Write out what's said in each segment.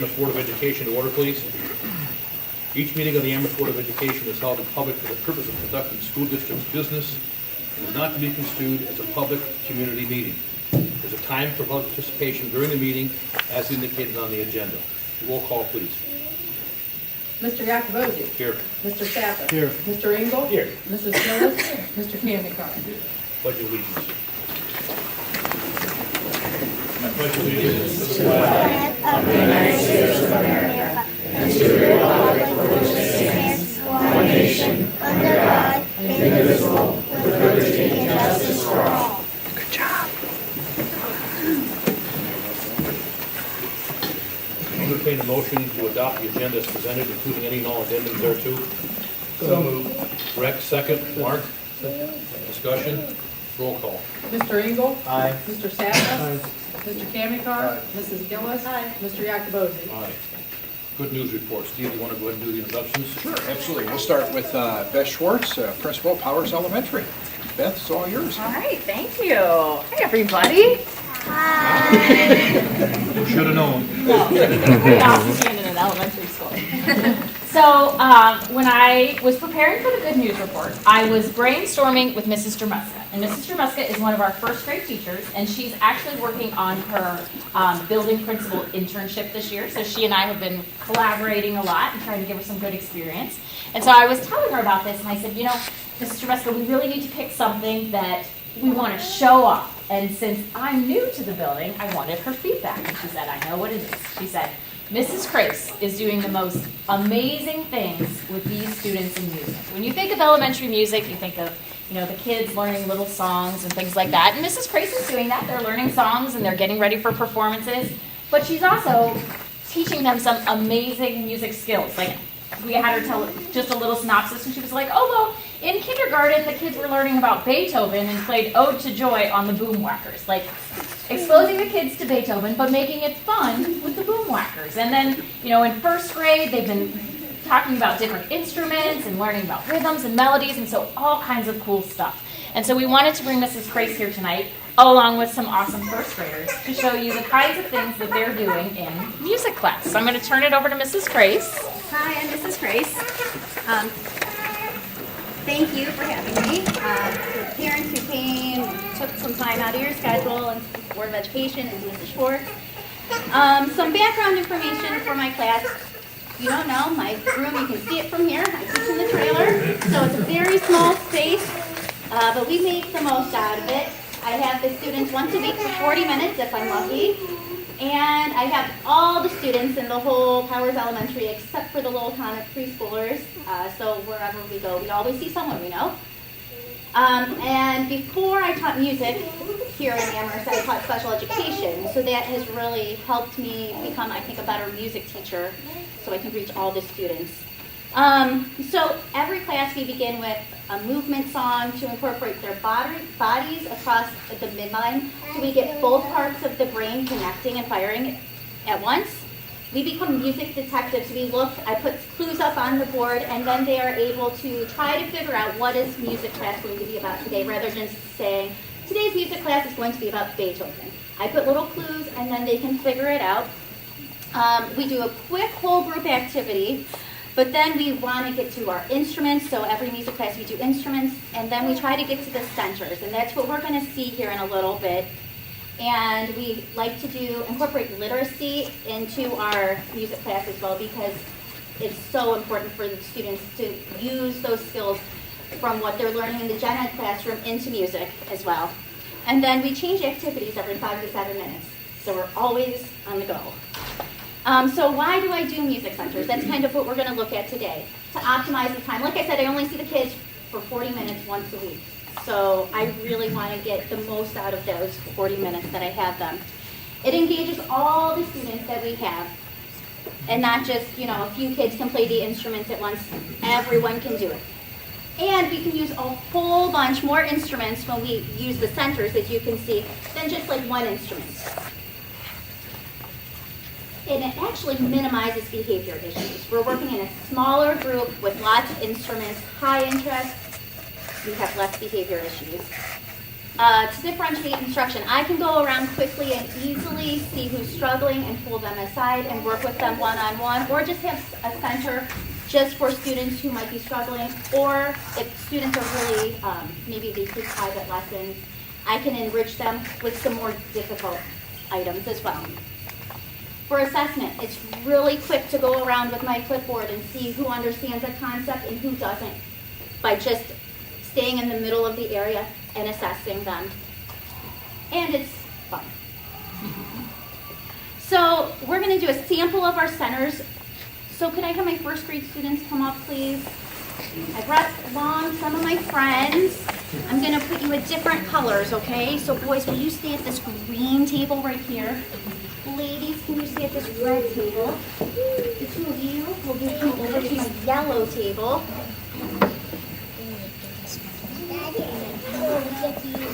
Amherst Board of Education to order, please. Each meeting of the Amherst Board of Education is held in public for the purpose of conducting school district's business and is not to be construed as a public community meeting. There's a time for public participation during the meeting as indicated on the agenda. Roll call, please. Mr. Yacobozi. Here. Mr. Sapper. Here. Mr. Engel. Here. Mrs. Gillis. Mr. Kamikar. Pledge allegiance. Pledge allegiance to the flag of the United States of America and to the republic for which it stands, one nation, under God, indivisible, with liberty and justice for all. Good job. Entertain a motion to adopt the agenda as presented, including any null addendums thereto. So moved. Rex, second. Mark? Discussion? Roll call. Mr. Engel. Aye. Mr. Sapper. Mr. Kamikar. Mrs. Gillis. Mr. Yacobozi. Aye. Good news report. Steve, you want to go ahead and do the introductions? Sure, absolutely. We'll start with Beth Schwartz, Principal, Powers Elementary. Beth, it's all yours. All right, thank you. Hey, everybody. Should have known. Pretty awesome being in an elementary school. So when I was preparing for the good news report, I was brainstorming with Mrs. Jermuska. And Mrs. Jermuska is one of our first grade teachers, and she's actually working on her building principal internship this year. So she and I have been collaborating a lot and trying to give her some good experience. And so I was telling her about this, and I said, you know, Mrs. Jermuska, we really need to pick something that we want to show off. And since I'm new to the building, I wanted her feedback. And she said, I know what it is. She said, Mrs. Crace is doing the most amazing things with these students in music. When you think of elementary music, you think of, you know, the kids learning little songs and things like that. And Mrs. Crace is doing that. They're learning songs and they're getting ready for performances. But she's also teaching them some amazing music skills. Like, we had her tell just a little synopsis, and she was like, oh, well, in kindergarten, the kids were learning about Beethoven and played Ode to Joy on the boom whackers. Like, exposing the kids to Beethoven, but making it fun with the boom whackers. And then, you know, in first grade, they've been talking about different instruments and learning about rhythms and melodies, and so all kinds of cool stuff. And so we wanted to bring Mrs. Crace here tonight, along with some awesome first graders, to show you the kinds of things that they're doing in music class. So I'm going to turn it over to Mrs. Crace. Hi, I'm Mrs. Grace. Thank you for having me. The parents who came, took some time out of your schedule, and Board of Education and Mrs. Schwartz. Some background information for my class. You don't know, my room, you can see it from here. I teach in the trailer, so it's a very small space, but we make the most out of it. I have the students once a week for 40 minutes if I'm lucky. And I have all the students in the whole Powers Elementary except for the little Comet preschoolers. So wherever we go, we always see someone we know. And before I taught music here in Amherst, I taught special education. So that has really helped me become, I think, a better music teacher so I can reach all the students. So every class we begin with a movement song to incorporate their bodies across the midline so we get both parts of the brain connecting and firing at once. We become music detectives. We look, I put clues up on the board, and then they are able to try to figure out what is music class going to be about today, rather than saying, today's music class is going to be about Beethoven. I put little clues, and then they can figure it out. We do a quick whole group activity. But then we want to get to our instruments, so every music class we do instruments, and then we try to get to the centers, and that's what we're going to see here in a little bit. And we like to incorporate literacy into our music class as well, because it's so important for the students to use those skills from what they're learning in the gen ed classroom into music as well. And then we change activities every 5 to 7 minutes, so we're always on the go. So why do I do music centers? That's kind of what we're going to look at today. To optimize the time. Like I said, I only see the kids for 40 minutes once a week. So I really want to get the most out of those 40 minutes that I have them. It engages all the students that we have. And not just, you know, a few kids can play the instruments at once. Everyone can do it. And we can use a whole bunch more instruments when we use the centers, as you can see, than just like one instrument. And it actually minimizes behavior issues. We're working in a smaller group with lots of instruments, high interest. We have less behavior issues. to differentiate instruction. I can go around quickly and easily see who's struggling and pull them aside and work with them one-on-one, or just have a center just for students who might be struggling, or if students are really, maybe they take private lessons, I can enrich them with some more difficult items as well. For assessment, it's really quick to go around with my clipboard and see who understands a concept and who doesn't by just staying in the middle of the area and assessing them. And it's fun. So we're going to do a sample of our centers. So could I have my first grade students come up, please? I brought along some of my friends. I'm going to put you with different colors, okay? So boys, will you stay at this green table right here? Ladies, can you stay at this red table? The two of you will be coming over to my yellow table.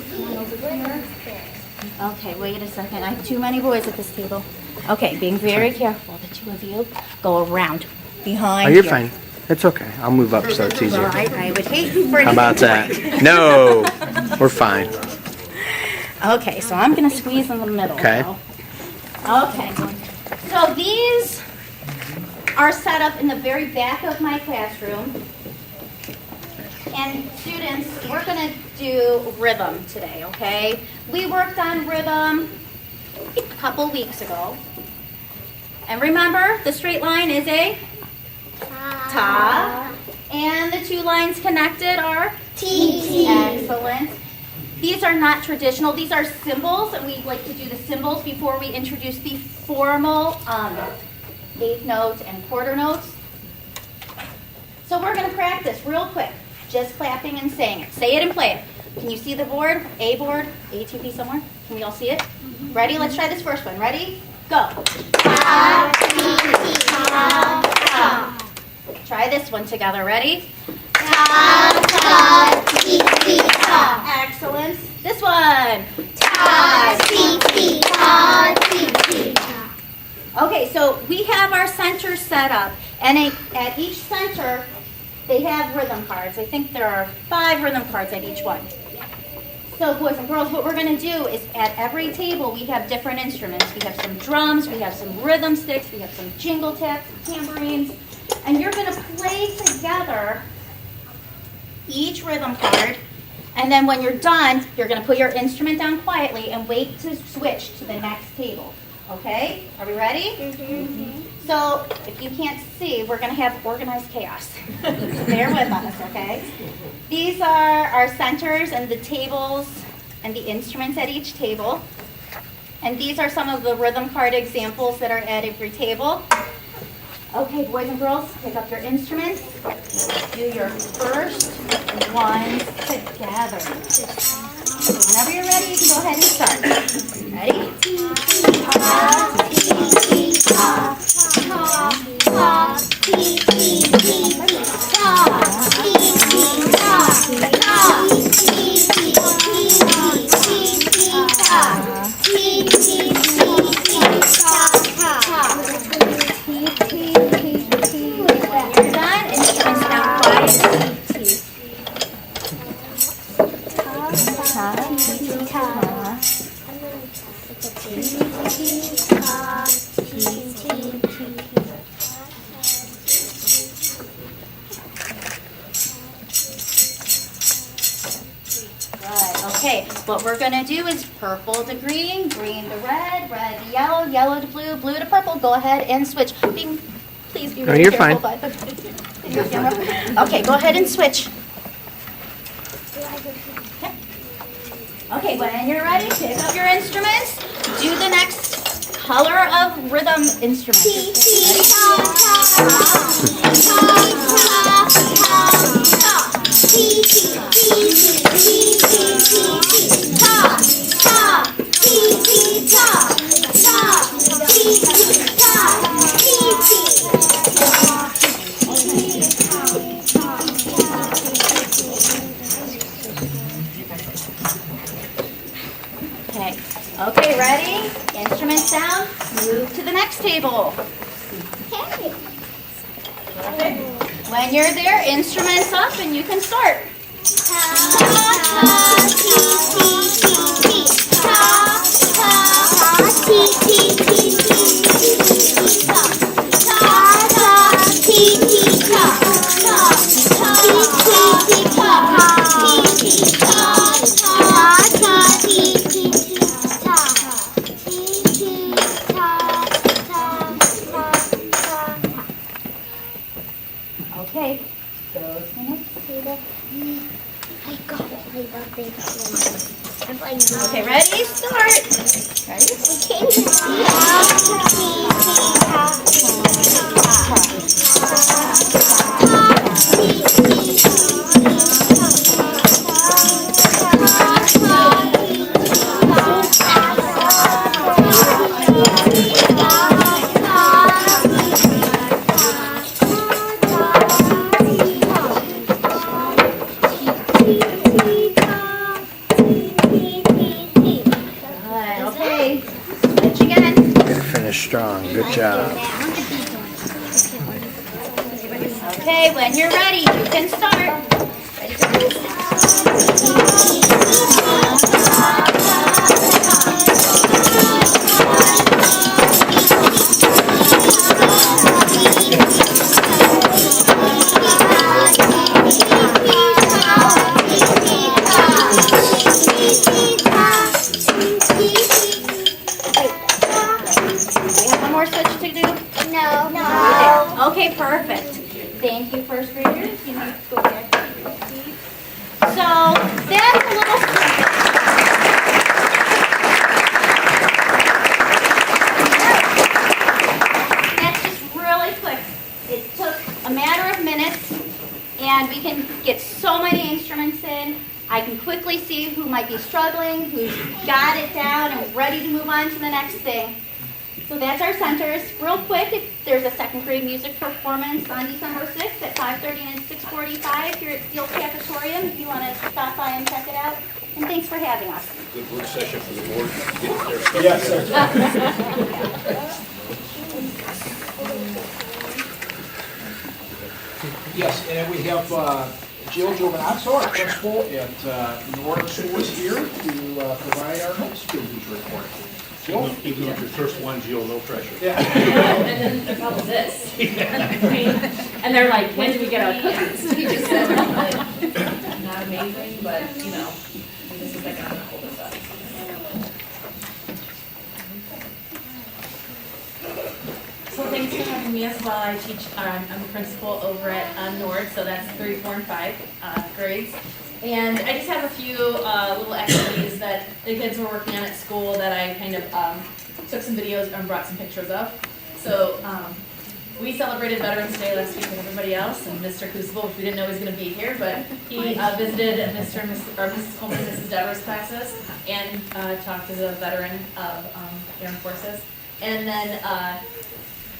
Come on over here. Okay, wait a second. I have too many boys at this table. Okay, being very careful. The two of you go around behind. Oh, you're here. fine. It's okay. I'll move up so it's easier. I would hate for How about that? No, we're fine. Okay, so I'm going to squeeze in the middle. Okay. Now. Okay, so these are set up in the very back of my classroom. And students, we're going to do rhythm today, okay? We worked on rhythm a couple weeks ago. And remember, the straight line is a ta. And the two lines connected are T. Excellent. These are not traditional. These are symbols, and we like to do the symbols before we introduce the formal eighth notes and quarter notes. So we're going to practice real quick, just clapping and saying it. Say it and play it. Can you see the board? A board, ATP somewhere? Can we all see it? Ready? Let's try this first one. Ready? Go. Ta, T, ta, ta. Try this one together. Ready? Ta, ta, T, ta. Excellent. This one. Ta, T, ta, T, ta. Okay, so we have our centers set up, and at each center, they have rhythm cards. I think there are 5 rhythm cards at each one. So boys and girls, what we're going to do is at every table, we have different instruments. We have some drums, we have some rhythm sticks, we have some jingle taps, tambourines, and you're going to play together each rhythm card, and then when you're done, you're going to put your instrument down quietly and wait to switch to the next table. Okay? Are we ready? Mm-hmm. So, if you can't see, we're going to have organized chaos. Bear with us, okay? These are our centers and the tables and the instruments at each table. And these are some of the rhythm card examples that are at every table. Okay, boys and girls, pick up your instruments. Do your first one together. So whenever you're ready, you can go ahead and start. Ready? Ta, T, ta, ta, ta, T, ta, When you're done, instruments down quiet. Okay, what we're going to do is purple to green, green to red, red to yellow, yellow to blue, blue to purple. Go ahead and switch. Please be really you're careful. fine. Okay, go ahead and switch. Okay, when you're ready, pick up your instruments. Do the next color of rhythm instrument. Okay, ready? Instruments down. Move to the next table. Perfect. When you're there, instruments up and you can start. Okay, go to the next table. I gotta play the big one. Okay, ready? Start. Ready? Okay, switch again. Way to finish strong. Good job. Okay, when you're ready, you can start. Ready, go. We have one more switch to do. No. Okay, perfect. Thank you, first graders. You may go back to your seats. So that's a little. That's just really quick. It took a matter of minutes, and we can get so many instruments in. I can quickly see who might be struggling, who's got it down and ready to move on to the next thing. So that's our centers. Real quick, if there's a second grade music performance on December 6th at 5:30 and 6:45 here at Steel Cafetorium, if you want to stop by and check it out. And thanks for having us. Good work session for the board. Get their stuff Yes, together. Yes, and we have Jill Giovinazzo, our principal at Northern School, is here to provide our next student report. Jill? Even though it's your first one, Jill, no pressure. Yeah. And then the problem is this. And they're like, when do we get our cookies? He just said, not amazing, but, you know, this is like not hold us up. So thanks for having me as well. I teach, I'm the principal over at Nord, so that's 3, 4, and 5 grades. And I just have a few little activities that the kids were working on at school that I kind of took some videos and brought some pictures of. So we celebrated Veterans Day last week with everybody else, and Mr. Kusel, which we didn't know he was going to be here, but he visited Mr. and Mrs. Coleman and Mrs. Dever's classes and talked to the veteran of Armed Forces. And then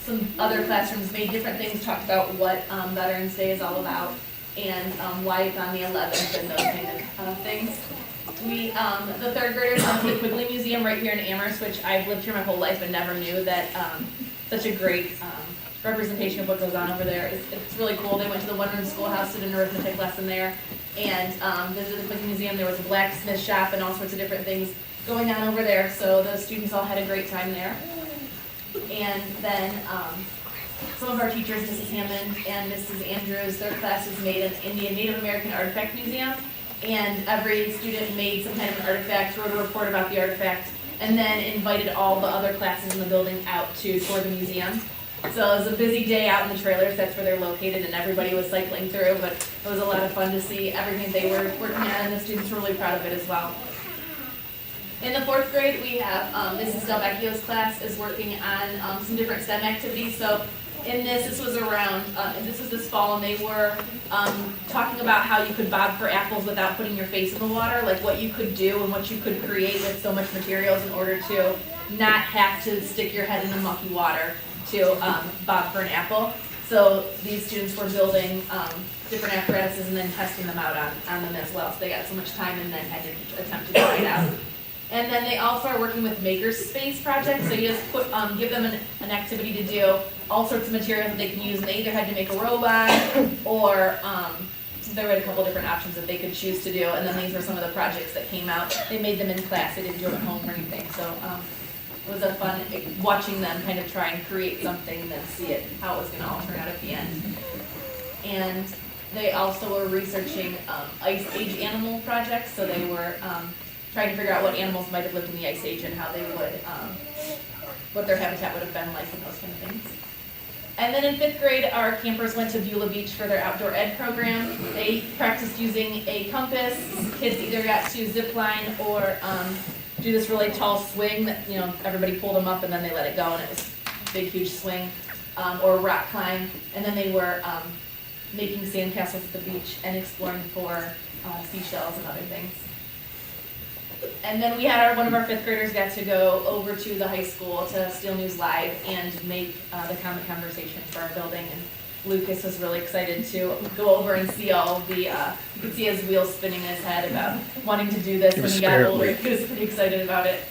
some other classrooms made different things, talked about what Veterans Day is all about and why it's on the 11th and those kind of things. We, the third graders went to the Quigley Museum right here in Amherst, which I've lived here my whole life and never knew that such a great representation of what goes on over there. It's really cool. They went to the one-room schoolhouse, did an arithmetic lesson there, and visited the Quigley Museum. There was a blacksmith shop and all sorts of different things going on over there, so the students all had a great time there. And then some of our teachers, Mrs. Hammond and Mrs. Andrews, their classes made an Indian Native American artifact museum, and every student made some kind of an artifact, wrote a report about the artifact, and then invited all the other classes in the building out to tour the museum. So it was a busy day out in the trailers, that's where they're located, and everybody was cycling through, but it was a lot of fun to see everything they were working on, and the students were really proud of it as well. In the fourth grade, we have Mrs. Delvecchio's class is working on some different STEM activities. So in this was around, this was this fall, and they were talking about how you could bob for apples without putting your face in the water, like what you could do and what you could create with so much materials in order to not have to stick your head in the mucky water to bob for an apple. So these students were building different apparatuses and then testing them out on them as well. So they got so much time and then had to attempt to try it out. And then they also are working with makerspace projects, so you just give them an activity to do, all sorts of materials that they can use, and they either had to make a robot or there were a couple different options that they could choose to do, and then these were some of the projects that came out. They made them in class, they didn't do them at home or anything, so it was a fun watching them kind of try and create something and then see it, how it was gonna all turn out at the end. And they also were researching Ice Age animal projects, so they were trying to figure out what animals might have lived in the Ice Age and how they would, what their habitat would have been like and those kind of things. And then in 5th grade, our campers went to Beulah Beach for their outdoor ed program. They practiced using a compass. Kids either got to zip line or do this really tall swing that, you know, everybody pulled them up and then they let it go and it was a big, huge swing, or rock climb. And then they were making sandcastles at the beach and exploring for seashells and other things. And then we had one of our 5th graders got to go over to the high school to Steel News Live and make the comic conversation for our building. And Lucas was really excited to go over and see all the, you could see his wheels spinning in his head about wanting to do this when he got older. He was pretty excited about it.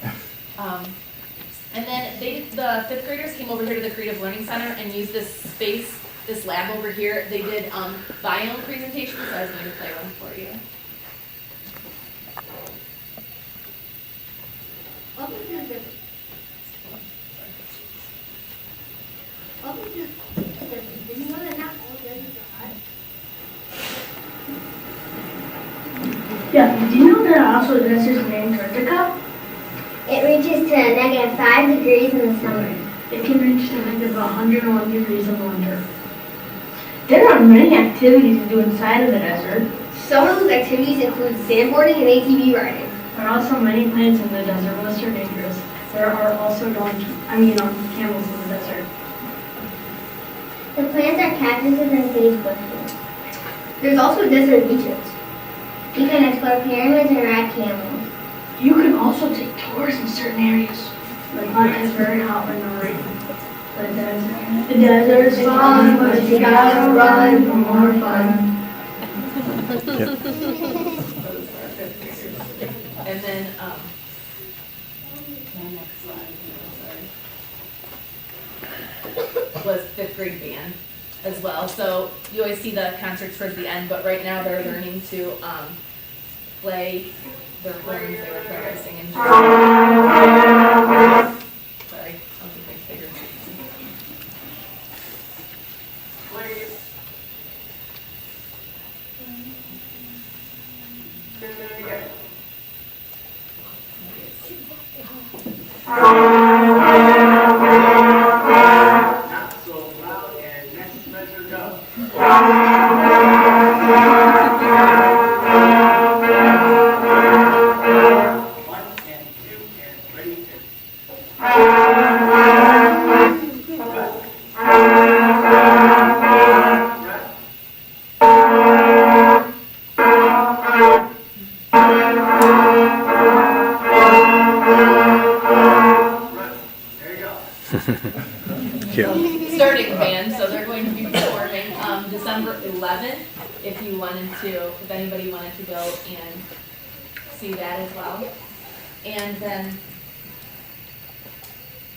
And then the 5th graders came over here to the Creative Learning Center and used this space, this lab over here. They did biome presentations, so I was going to play one for you. Yeah, did you know that also this is named Antarctica? It reaches to -5 degrees in the summer. It can reach to -101 degrees in the winter. There are many activities to do inside of the desert. Some of those activities include sandboarding and ATV riding. There are also many plants in the desert unless they're dangerous. There are also camels in the desert. The plants are cactuses and sage bushes. There's also desert beaches. You can explore pyramids and ride camels. You can also take tours in certain areas. Like when it's very hot when it's raining. The desert's fun, but you gotta run for more fun. And then, my next slide, sorry, was 5th grade band as well. So you always see the concerts towards the end, but right now they're learning to play their horns. They were practicing and sorry, I'll keep my fingers. Not so loud, and next measure go. 1 and 2 and ready. Starting band, so they're going to be performing December 11th. If anybody wanted to go and see that as well. And then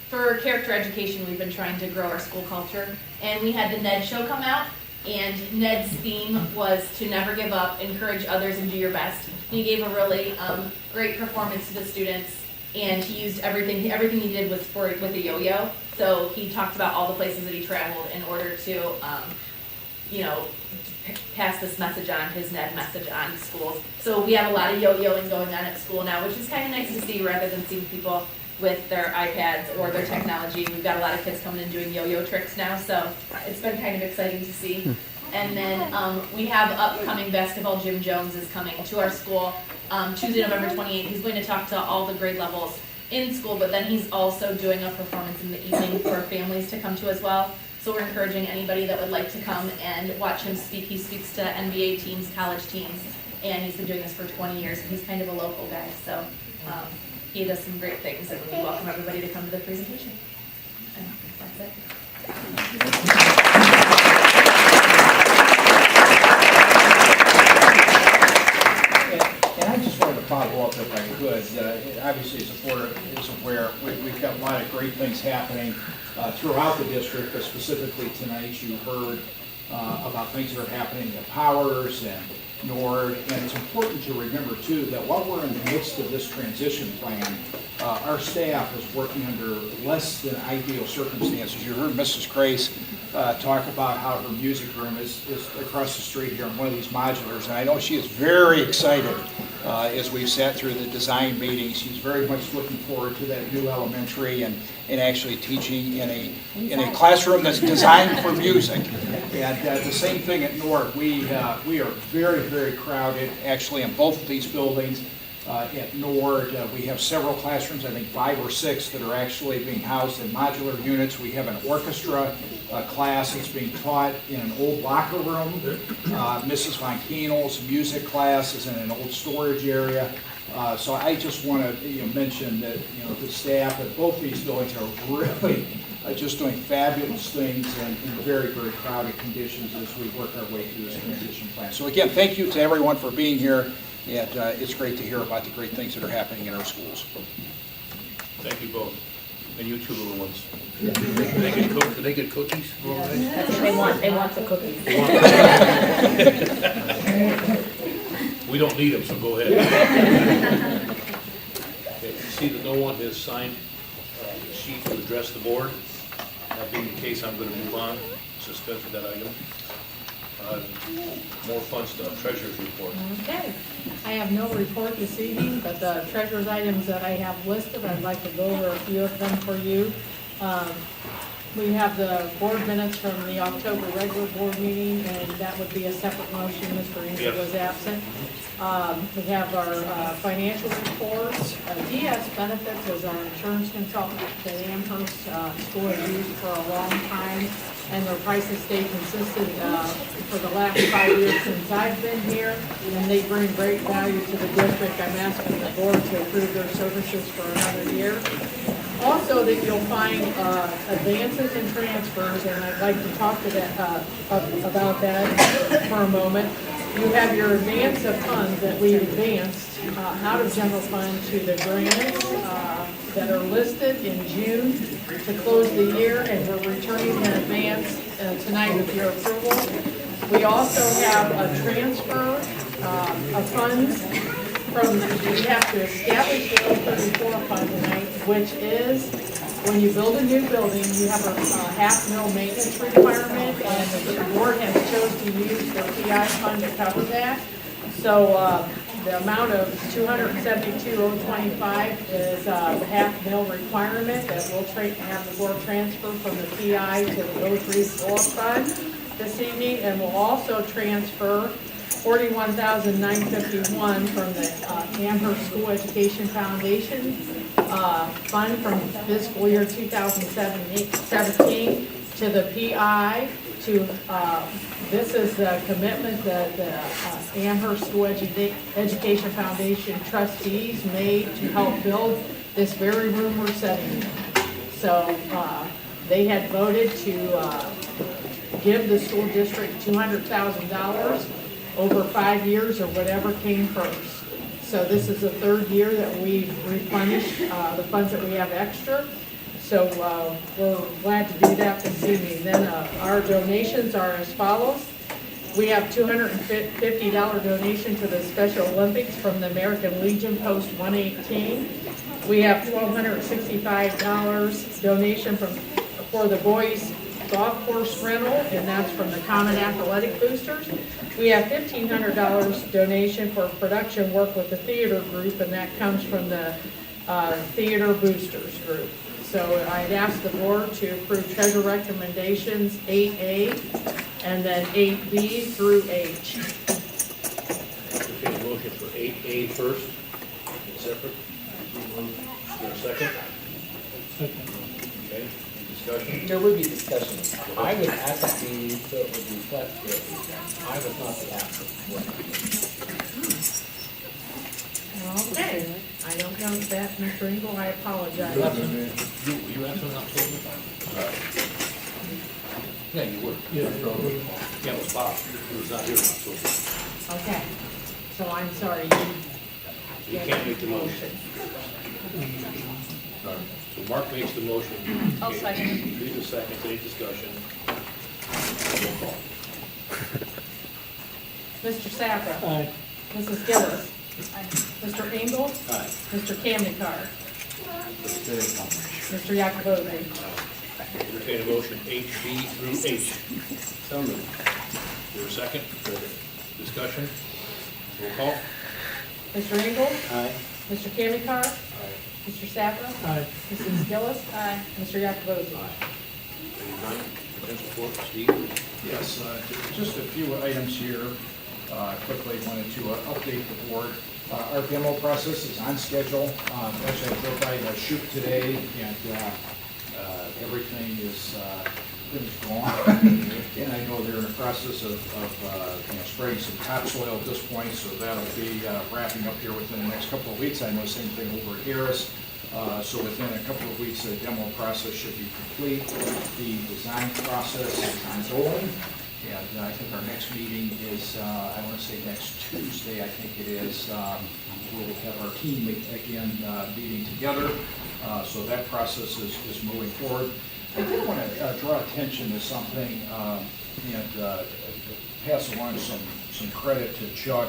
for character education, we've been trying to grow our school culture, and we had the Ned show come out, and Ned's theme was to never give up, encourage others, and do your best. He gave a really great performance to the students, and he used everything he did was with a yo-yo. So he talked about all the places that he traveled in order to, pass this message on, his Ned message on to schools. So we have a lot of yo-yoing going on at school now, which is kind of nice to see rather than seeing people with their iPads or their technology. We've got a lot of kids coming in doing yo-yo tricks now, so it's been kind of exciting to see. And then we have upcoming basketball. Jim Jones is coming to our school Tuesday, November 28th. He's going to talk to all the grade levels in school, but then he's also doing a performance in the evening for families to come to as well. So we're encouraging anybody that would like to come and watch him speak. He speaks to NBA teams, college teams, and he's been doing this for 20 years. He's kind of a local guy, so he does some great things, and we welcome everybody to come to the presentation. And that's it. And I just wanted to follow up if I could. Obviously, as the board is aware, we've got a lot of great things happening throughout the district, but specifically tonight you heard about things that are happening at Powers and Nord. And it's important to remember, too, that while we're in the midst of this transition plan, our staff is working under less than ideal circumstances. You heard Mrs. Crace talk about how her music room is across the street here in one of these modulars, and I know she is very excited as we've sat through the design meetings. She's very much looking forward to that new elementary and actually teaching in a classroom that's designed for music. And the same thing at Nord. We are very, very crowded, actually, in both of these buildings. At Nord, we have several classrooms, I think 5 or 6, that are actually being housed in modular units. We have an orchestra class that's being taught in an old locker room. Mrs. Von Kienel's music class is in an old storage area. So I just want to mention that the staff at both these buildings are really just doing fabulous things in very, very crowded conditions as we work our way through this transition plan. So again, thank you to everyone for being here. And it's great to hear about the great things that are happening in our schools. Thank you both. And you two little ones. Do they get cookies? That's what they want. They want the cookies. We don't need them, so go ahead. Okay, see that no one has signed the sheet to address the board. That being the case, I'm going to move on, suspend for that item. More fun stuff, treasurer's report. Okay. I have no report this evening, but the treasurer's items that I have listed, I'd like to go over a few of them for you. We have the board minutes from the October regular board meeting, and that would be a separate motion. Mr. Ingram was absent. We have our financial reports. DS Benefits is our insurance consultant that Amherst School has used for a long time, and their prices stay consistent for the last 5 years since I've been here, and they bring great value to the district. I'm asking the board to approve their services for another year. Also, that you'll find advances and transfers, and I'd like to talk to that about that for a moment. You have your advance of funds that we've advanced out of general fund to the grants that are listed in June to close the year, and we're returning an advance tonight with your approval. We also have a transfer of funds we have to establish the 034 fund tonight, which is when you build a new building, you have a half-mil maintenance requirement, and the board has chosen to use the PI fund to cover that. So the amount of $272,025 is the half-mil requirement that we'll have the board transfer from the PI to the 034 fund this evening, and we'll also transfer $41,951 from the Amherst School Education Foundation fund from fiscal year 2017 to the PI. This is the commitment that the Amherst School Education Foundation trustees made to help build this very room we're sitting in. So they had voted to give the school district $200,000 over 5 years or whatever came first. So this is the third year that we've replenished the funds that we have extra. So we're glad to do that this evening. Then our donations are as follows. We have $250 donation to the Special Olympics from the American Legion Post 118. We have $1,265 donation for the boys golf course rental, and that's from the Common Athletic Boosters. We have $1,500 donation for production work with the theater group, and that comes from the Theater Boosters group. So I'd ask the board to approve treasure recommendations 8A and then 8B through H. Okay, the motion for 8A first, separate. Is there a second? Okay, discussion? There would be discussion. I would ask that we so it would reflect that I was not the applicant. Okay, I don't know that, Mr. Engel, I apologize. You absent in October? Yeah, you were. Yeah, it was Bob. He was not here in October. Okay, so I'm sorry, You can't make the motion. So Mark makes the motion. I'll second. Read the second, any discussion? Roll call. Mr. Sappa. Aye. Mrs. Gillis. Mr. Engel. Aye. Mr. Kamnikar. Mr. Yakubowski. Entertain a motion H, B through H. So moved. Is there a second? Discussion? Roll call? Mr. Engel. Aye. Mr. Kamnikar. Mr. Sappa. Aye. Mrs. Gillis. Mr. Yakubowski. Item 9, potential for Steve. Yes, just a few items here. Quickly wanted to update the board. Our demo process is on schedule. Actually, I drove by a shoot today, and everything is pretty strong. And I know they're in the process of spraying some topsoil at this point, so that'll be wrapping up here within the next couple of weeks. I know same thing over at Harris. So within a couple of weeks, the demo process should be complete. The design process is ongoing, and I think our next meeting is, I want to say next Tuesday, I think it is. We'll have our team again meeting together, so that process is moving forward. I did want to draw attention to something and pass along some credit to Chuck.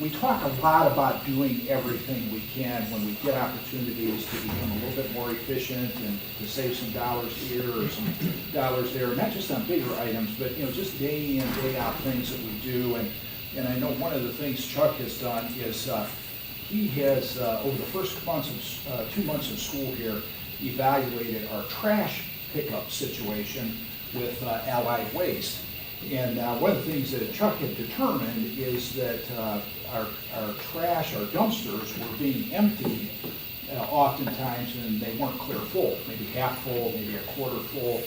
We talk a lot about doing everything we can when we get opportunities to become a little bit more efficient and to save some dollars here or some dollars there, not just on bigger items, but just day in, day out things that we do. And I know one of the things Chuck has done is he has, over the first 2 months of school here, evaluated our trash pickup situation with Allied Waste. And one of the things that Chuck had determined is that our trash, our dumpsters were being emptied oftentimes, and they weren't clear full, maybe half full, maybe a quarter full.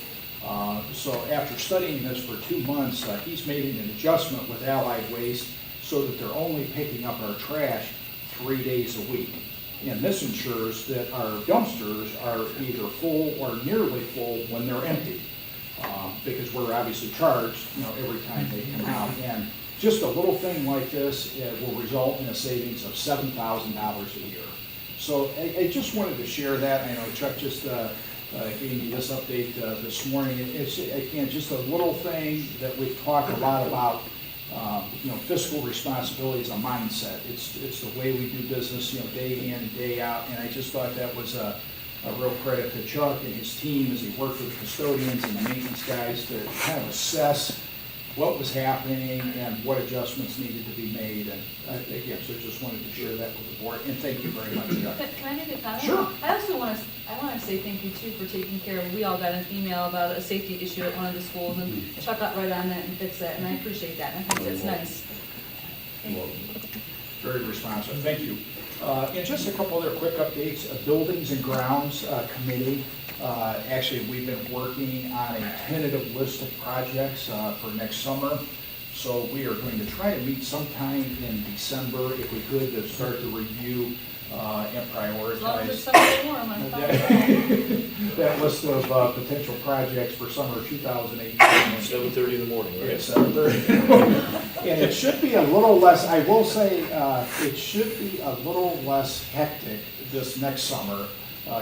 So after studying this for 2 months, he's made an adjustment with Allied Waste so that they're only picking up our trash 3 days a week. And this ensures that our dumpsters are either full or nearly full when they're empty. Because we're obviously charged, every time they come out. And just a little thing like this will result in a savings of $7,000 a year. So I just wanted to share that. I know Chuck just gave me this update this morning. It's, again, just a little thing that we've talked a lot about. Fiscal responsibility is a mindset. It's the way we do business, day in and day out. And I just thought that was a real credit to Chuck and his team as he worked with the custodians and the maintenance guys to kind of assess what was happening and what adjustments needed to be made. And again, so just wanted to share that with the board. And thank you very much, Chuck. Can I make a comment? Sure. I also want to say thank you too for taking care of, we all got an email about a safety issue at one of the schools, and Chuck got right on that and fixed that, and I appreciate that, and I think that's nice. Thank you. Very responsive. Thank you. And just a couple other quick updates. Buildings and Grounds Committee. Actually, we've been working on a tentative list of projects for next summer. So we are going to try to meet sometime in December, if we could, to start the review and prioritize. As long as it's something warm, I'm fine. That list of potential projects for summer 2018. 7:30 in the morning, right? At 7:30. And it should be a little less, I will say, it should be a little less hectic this next summer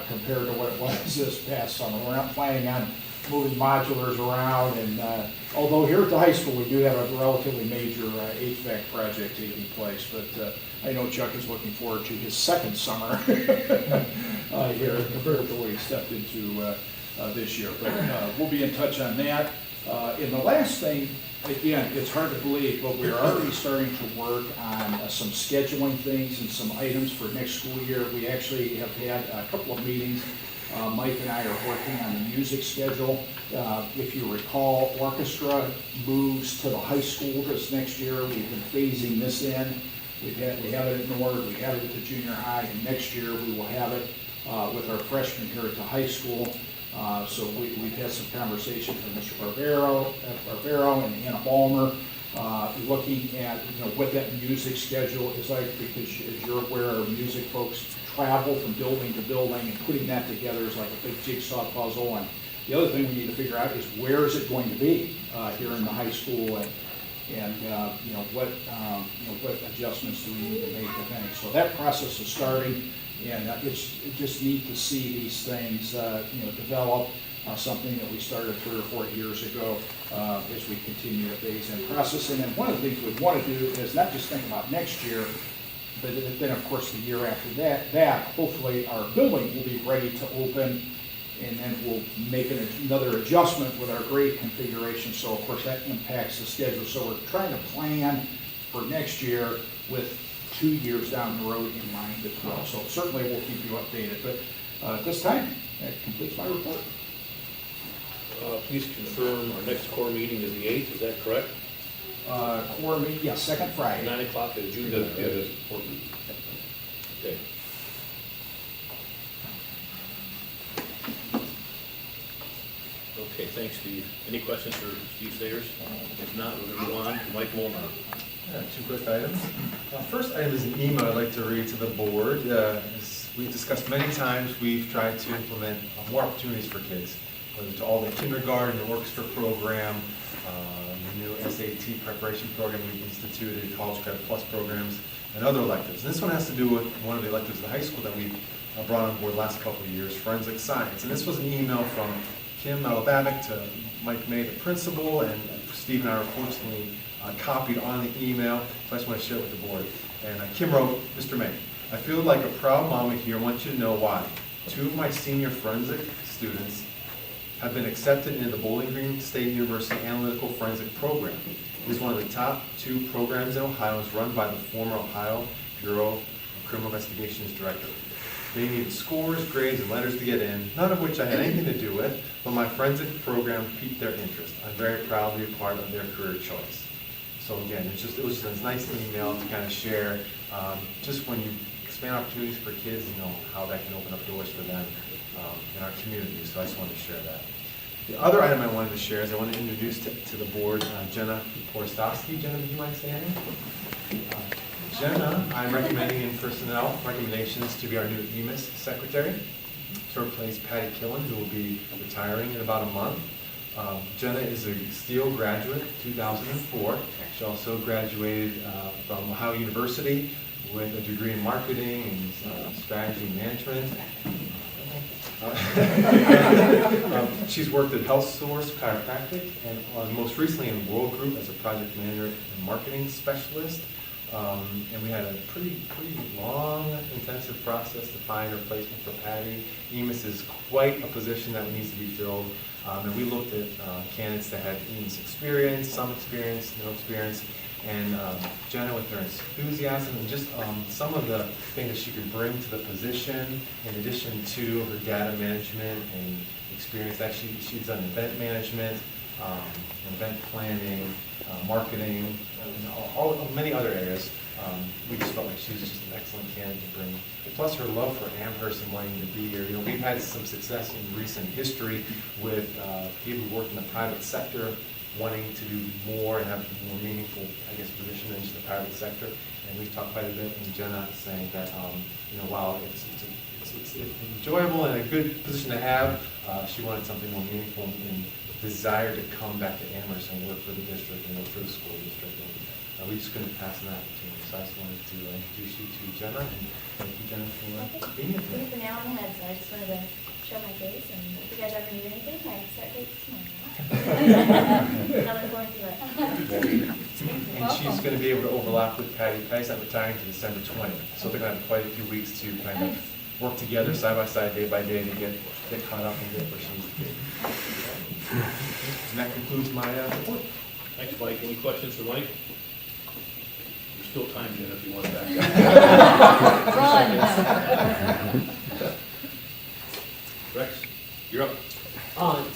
compared to what it was this past summer. We're not planning on moving modulars around, and although here at the high school we do have a relatively major HVAC project taking place, but I know Chuck is looking forward to his second summer here compared to what he stepped into this year. But we'll be in touch on that. And the last thing, again, it's hard to believe, but we're already starting to work on some scheduling things and some items for next school year. We actually have had a couple of meetings. Mike and I are working on the music schedule. If you recall, orchestra moves to the high school this next year. We've been phasing this in. We have it at Nord, we have it at the junior high, and next year we will have it with our freshmen here at the high school. So we've had some conversation with Mr. Barbero and Anna Balmer, looking at what that music schedule is like, because as you're aware, our music folks travel from building to building, and putting that together is like a big jigsaw puzzle. And the other thing we need to figure out is where is it going to be here in the high school, and what adjustments do we need to make, if any. So that process is starting. And it's just neat to see these things, develop. something that we started 3 or 4 years ago as we continue the phase-in process. And then one of the things we want to do is not just think about next year, but then of course the year after that hopefully our building will be ready to open, and then we'll make another adjustment with our grade configuration. So of course that impacts the schedule. So we're trying to plan for next year with 2 years down the road in mind as well. So certainly we'll keep you updated. But at this time, that completes my report. Please confirm our next core meeting is the 8th, is that correct? Core meeting, yes, second Friday. 9 o'clock is June. Okay. Okay, thanks, Steve. Any questions for Steve Sayers? If not, we're going to move on to Mike Molnar. Yeah, 2 quick items. First item is an email I'd like to read to the board. As we've discussed many times, we've tried to implement more opportunities for kids, whether to all the kindergarten, the orchestra program, the new SAT preparation program we've instituted, College Credit Plus programs, and other electives. And this one has to do with one of the electives at the high school that we brought on board the last couple of years, forensic science. And this was an email from Kim Malabavic to Mike May, the principal, and Steve and I were fortunately copied on the email, so I just want to share it with the board. And Kim wrote, Mr. May, I feel like a proud mama here. I want you to know why. 2 of my senior forensic students have been accepted into the Bowling Green State University Analytical Forensic Program. It is one of the top 2 programs in Ohio. It's run by the former Ohio Bureau of Criminal Investigations Director. They needed scores, grades, and letters to get in, none of which I had anything to do with, but my forensic program piqued their interest. I'm very proud to be a part of their career choice. So again, it was just a nice email to kind of share, just when you expand opportunities for kids, you know, how that can open up doors for them in our community. So I just wanted to share that. The other item I wanted to share is I want to introduce to the board Jenna Porostowski. Jenna, would you mind standing? Jenna, I'm recommending in personnel recommendations to be our new EMIS secretary to replace Patty Killen, who will be retiring in about a month. Jenna is a Steele graduate, 2004. She also graduated from Ohio University with a degree in marketing and strategy and management. She's worked at Health Source Chiropractic and most recently in World Group as a project manager and marketing specialist. And we had a pretty long, intensive process to find a replacement for Patty. EMIS is quite a position that needs to be filled. And we looked at candidates that had EMIS experience, some experience, no experience. And Jenna, with her enthusiasm and just some of the things that she could bring to the position, in addition to her data management and experience that she's done event management, event planning, marketing, and many other areas. We just felt like she was just an excellent candidate to bring. Plus her love for Amherst and wanting to be here. You know, we've had some success in recent history with people who work in the private sector wanting to do more and have a more meaningful, I guess, position in just the private sector. And we've talked quite a bit, and Jenna saying that, you know, while it's enjoyable and a good position to have, she wanted something more meaningful and desire to come back to Amherst and work for the district and work for the school district. And we just couldn't pass an opportunity. So I just wanted to introduce you to Jenna, and thank you, Jenna, for being here today. With the nail on the head, so I just wanted to show my face, and if you guys ever need anything, I start dates tomorrow. I'm looking forward to it. And she's going to be able to overlap with Patty. Patty's not retiring to December 20th, so they're going to have quite a few weeks to kind of work together side by side, day by day, to get caught up and get where she needs to be. And that concludes my report. Thanks, Mike. Any questions for Mike? There's still time, Jen, if you want to back up. Run. Rex, you're up.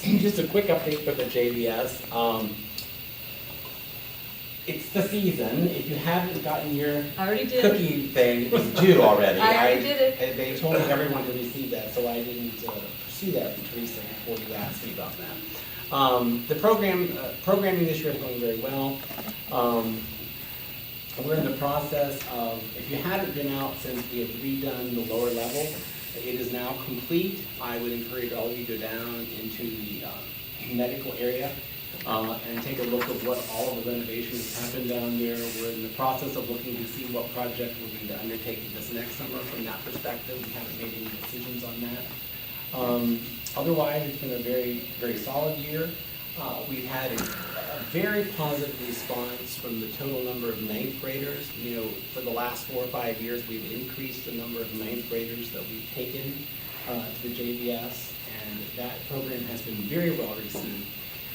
Just a quick update for the JVS. It's the season. If you haven't gotten your I already did. cookie thing, it's due already. I already did it. They told everyone to receive that, so I didn't pursue that with Teresa before you asked me about that. The programming this year is going very well. We're in the process of, if you haven't been out since we have redone the lower level, it is now complete. I would encourage all of you to go down into the medical area and take a look at what all of the renovations happened down there. We're in the process of looking to see what project we're going to undertake this next summer from that perspective. We haven't made any decisions on that. Otherwise, it's been a very, very solid year. We've had a very positive response from the total number of ninth graders. You know, for the last 4 or 5 years, we've increased the number of ninth graders that we've taken to the JVS, and that program has been very well received.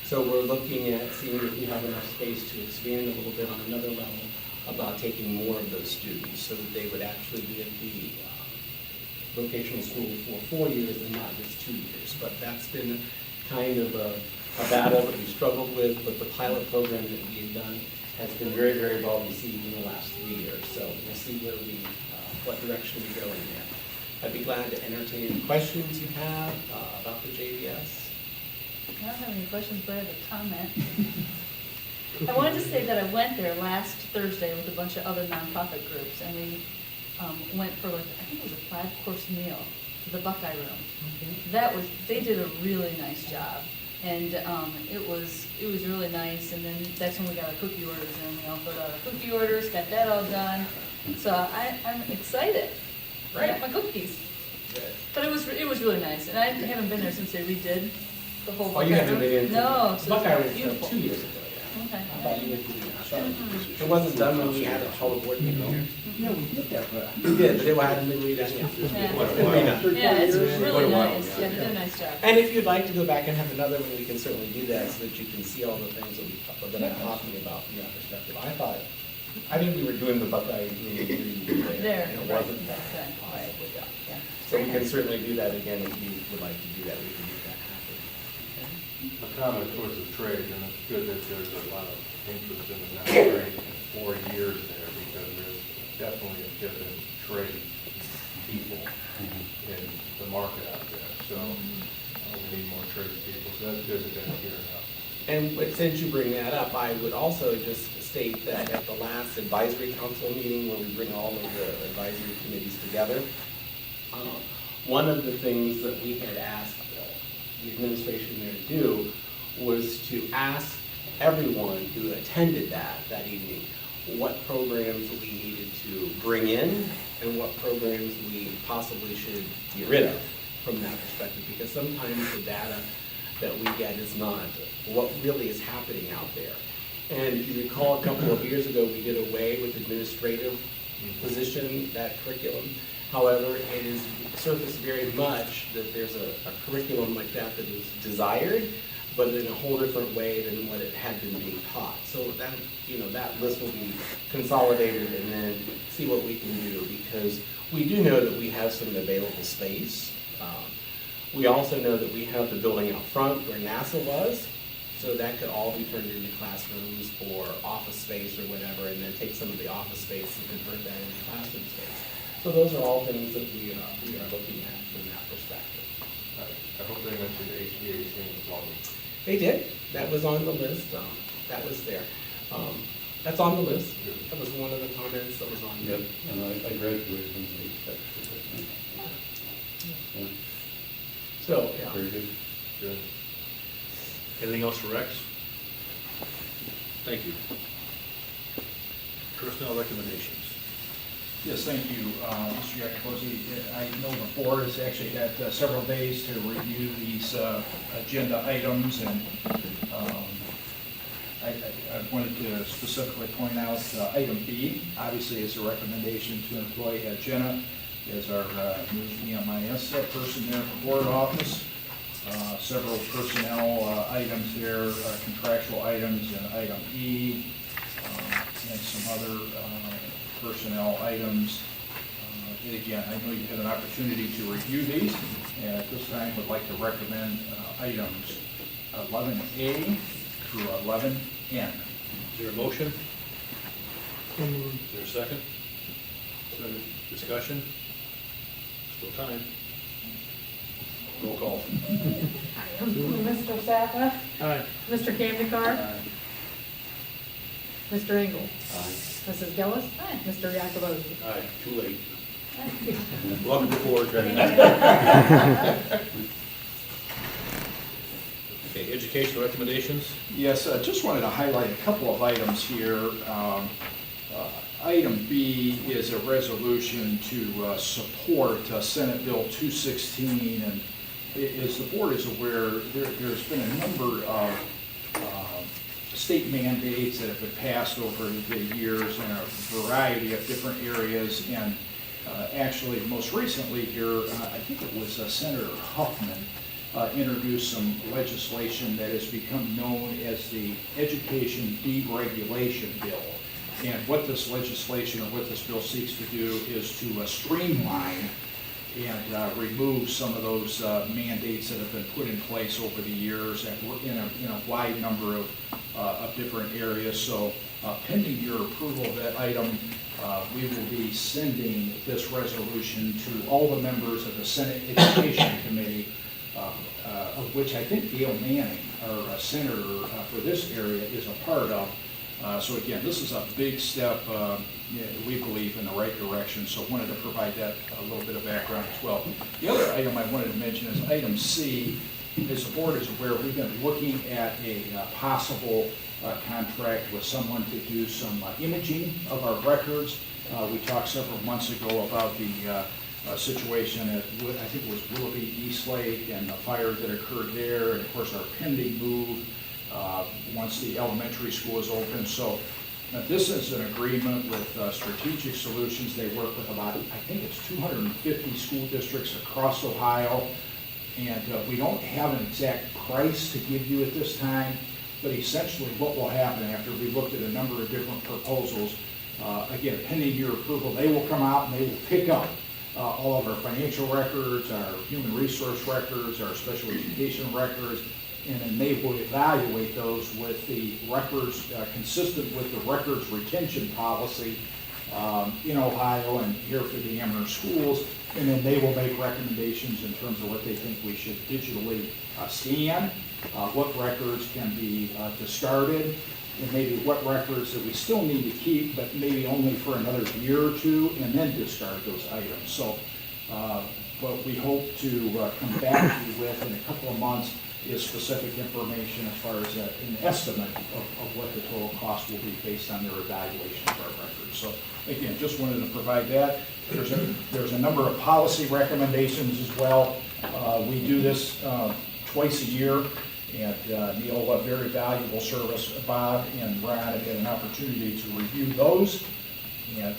So we're looking at seeing if we have enough space to expand a little bit on another level about taking more of those students so that they would actually be at the vocational school for 4 years and not just 2 years. But that's been kind of a battle that we struggled with, but the pilot program that we've done has been very, very well received in the last 3 years. So we'll see where what direction we go in there. I'd be glad to entertain any questions you have about the JVS. I don't have any questions, but I have a comment. I wanted to say that I went there last Thursday with a bunch of other nonprofit groups, and we went for like, I think it was a 5-course meal to the Buckeye Room. They did a really nice job, and it was really nice. And then that's when we got our cookie orders, and we all filled out our cookie orders, got that all done. So I'm excited. I got my cookies. But it was really nice, and I haven't been there since they redid the whole Buckeye Oh, you haven't Room. been in? No, so Buckeye it's was beautiful. 2 years ago, yeah. Okay. I thought you went to it wasn't done when we had a total board meeting here. No, we did that, but. We did, but it hadn't been redone yet. Yeah. It's been redone. Yeah, it's really Quite a while, nice. yeah. Yeah, they did a nice job. And if you'd like to go back and have another one, we can certainly do that so that you can see all the things that I'm talking about from that perspective. I think we were doing the Buckeye really There. and it wasn't that Okay. possible, yeah. Yeah. So we can certainly do that again if you would like to do that, we can make that happen. A comment towards the trade, and it's good that there's a lot of interest in the next trade in 4 years there, because there's definitely a dip in trade people in the market out there. So we need more trade people, so that's good that that's gearing up. And since you bring that up, I would also just state that at the last advisory council meeting, when we bring all of the advisory committees together, one of the things that we had asked the administration there to do was to ask everyone who attended that evening what programs we needed to bring in and what programs we possibly should get rid of from that perspective, because sometimes the data that we get is not what really is happening out there. And if you recall, a couple of years ago, we did away with administrative position, that curriculum. However, it is surfaced very much that there's a curriculum like that is desired, but in a whole different way than what it had been being taught. So that, that list will be consolidated and then see what we can do, because we do know that we have some available space. We also know that we have the building out front where NASA was, so that could all be turned into classrooms or office space or whatever, and then take some of the office space and convert that into classroom space. So those are all things that we are looking at from that perspective. I hope they mentioned HVAC as well. They did. That was on the list. That was there. That's on the list. That was one of the comments that was on there. Yep, and I graduated from the yeah. So, yeah. Very good. Good. Anything else for Rex? Thank you. Personnel recommendations. Yes, thank you, Mr. Jacobozzi. I know the board has actually had several days to review these agenda items, and I wanted to specifically point out item B, obviously is a recommendation to employ Jenna as our new EMIS person there at the board office. Several personnel items there, contractual items in item E, and some other personnel items. And again, I know you had an opportunity to review these, and at this time would like to recommend items 11A through 11N. Is there a motion? Is there a second? Discussion? Still time. Roll call. Mr. Zappa? Aye. Mr. Kamdekar? Mr. Engel? Aye. Mrs. Gillis? Mr. Jacobozzi? Aye, too late. Welcome to board. Okay, educational recommendations? Yes, just wanted to highlight a couple of items here. Item B is a resolution to support Senate Bill 216, and as the board is aware, there's been a number of state mandates that have been passed over the years in a variety of different areas. And actually, most recently here, I think it was Senator Huffman introduced some legislation that has become known as the Education Deregulation Bill. And what this legislation or what this bill seeks to do is to streamline and remove some of those mandates that have been put in place over the years and in a wide number of different areas. So pending your approval of that item, we will be sending this resolution to all the members of the Senate Education Committee, of which I think Gail Manning, our senator for this area, is a part of. So again, this is a big step, we believe, in the right direction, so wanted to provide that a little bit of background as well. The other item I wanted to mention is item C. As the board is aware, we've been looking at a possible contract with someone to do some imaging of our records. We talked several months ago about the situation at, I think it was Willoughby Eastlake, and the fire that occurred there, and of course our pending move once the elementary school is open. So this is an agreement with Strategic Solutions. They work with about, I think it's 250 school districts across Ohio. And we don't have an exact price to give you at this time, but essentially what will happen after we looked at a number of different proposals, again, pending your approval, they will come out and they will pick up all of our financial records, our human resource records, our special education records, and then they will evaluate those with the records consistent with the records retention policy in Ohio and here for the Amherst schools, and then they will make recommendations in terms of what they think we should digitally scan, what records can be discarded, and maybe what records that we still need to keep, but maybe only for another year or two, and then discard those items. So what we hope to come back to you with in a couple of months is specific information as far as an estimate of what the total cost will be based on their evaluation of our records. So again, just wanted to provide that. There's a number of policy recommendations as well. We do this twice a year, and Neil, a very valuable service. Bob and Ron have had an opportunity to review those. And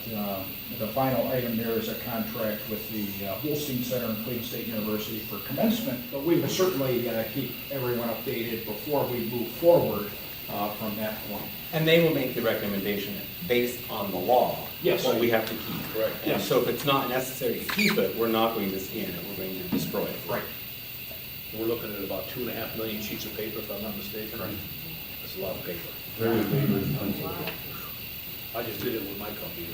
the final item there is a contract with the Holstein Center and Cleveland State University for commencement. But we will certainly keep everyone updated before we move forward from that point. And they will make the recommendation based on the law. Yes. What we have to keep. Correct. And Yes. so if it's not necessary to keep it, we're not going to scan it, we're going to destroy it. Right. We're looking at about 2.5 million sheets of paper, if I'm not mistaken. Right. That's a lot of paper. Very labor intensive. I just did it with my company.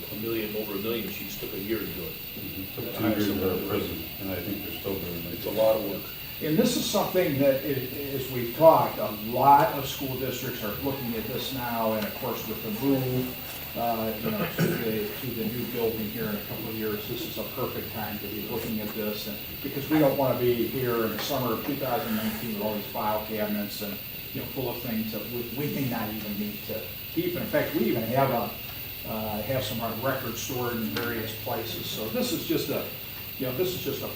Over a million sheets took a year to do it. Took 2 years out of prison, and I think they're still doing it. It's a lot of work. And this is something that, as we've talked, a lot of school districts are looking at this now, and of course with the move to the new building here in a couple of years, this is a perfect time to be looking at this, and because we don't want to be here in the summer of 2019 with all these file cabinets and full of things that we may not even need to keep. And in fact, we even have some of our records stored in various places. So this is just a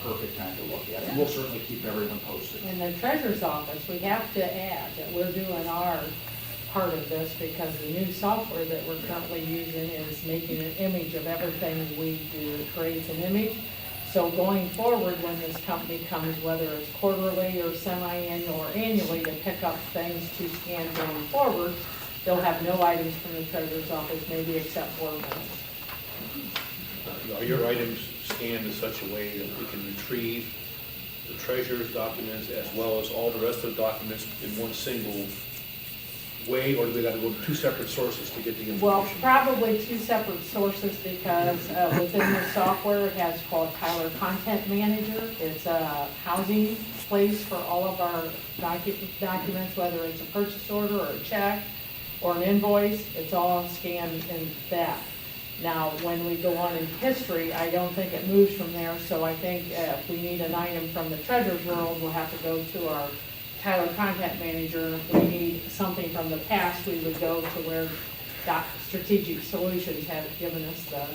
perfect time to look at it. We'll certainly keep everyone posted. In the treasurer's office, we have to add that we're doing our part of this because the new software that we're currently using is making an image of everything we do. It creates an image. So going forward, when this company comes, whether it's quarterly or semi-annual or annually, to pick up things to scan going forward, they'll have no items from the treasurer's office, maybe except board minutes. Are your items scanned in such a way that we can retrieve the treasurer's documents as well as all the rest of the documents in one single way, or do we got to go to two separate sources to get the information? Well, probably two separate sources because within the software, it has called Tyler Content Manager. It's a housing place for all of our documents, whether it's a purchase order or a check or an invoice. It's all scanned in that. Now, when we go on in history, I don't think it moves from there, so I think if we need an item from the treasurer's world, we'll have to go to our Tyler Content Manager, and if we need something from the past, we would go to where Strategic Solutions have given us the...